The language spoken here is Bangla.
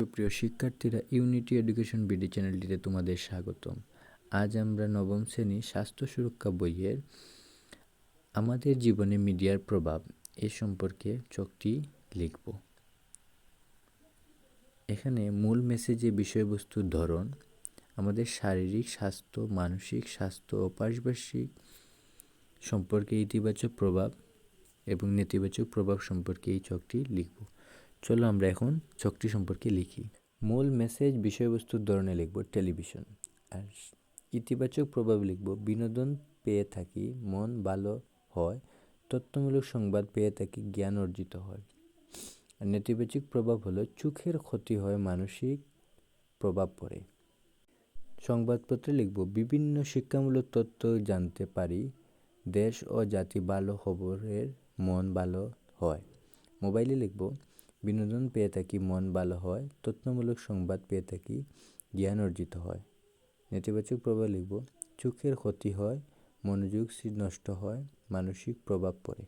সুপ্রিয় শিক্ষার্থীরা, ইউনিটি এডুকেশন বিডি চ্যানেলটিতে তোমাদের স্বাগতম। আজ আমরা নবম শ্রেণী স্বাস্থ্য সুরক্ষা বইয়ের আমাদের জীবনে মিডিয়ার প্রভাব এ সম্পর্কে চকটি লিখব। এখানে মূল মেসেজে বিষয়বস্তুর ধরন, আমাদের শারীরিক স্বাস্থ্য, মানসিক স্বাস্থ্য ও পারিপার্শ্বিক সম্পর্কে ইতিবাচক প্রভাব এবং নেতিবাচক প্রভাব সম্পর্কে এই চকটি লিখব। চলো আমরা এখন চকটি সম্পর্কে লিখি। মূল মেসেজ বিষয়বস্তুর ধরনে লিখব টেলিভিশন, আর ইতিবাচক প্রভাব লিখব বিনোদন পেয়ে থাকি, মন ভালো হয়, তথ্যমূলক সংবাদ পেয়ে থাকি, জ্ঞান অর্জিত হয়। আর নেতিবাচক প্রভাব হলো চোখের ক্ষতি হয়, মানসিক প্রভাব পড়ে। সংবাদপত্রে লিখব বিভিন্ন শিক্ষামূলক তথ্য জানতে পারি, দেশ ও জাতি ভালো খবরের মন ভালো হয়। মোবাইলে লিখব বিনোদন পেয়ে থাকি, মন ভালো হয়, তথ্যমূলক সংবাদ পেয়ে থাকি, জ্ঞান অর্জিত হয়। নেতিবাচক প্রভাব লিখব চোখের ক্ষতি হয়, মনোযোগ নষ্ট হয়, মানসিক প্রভাব পড়ে।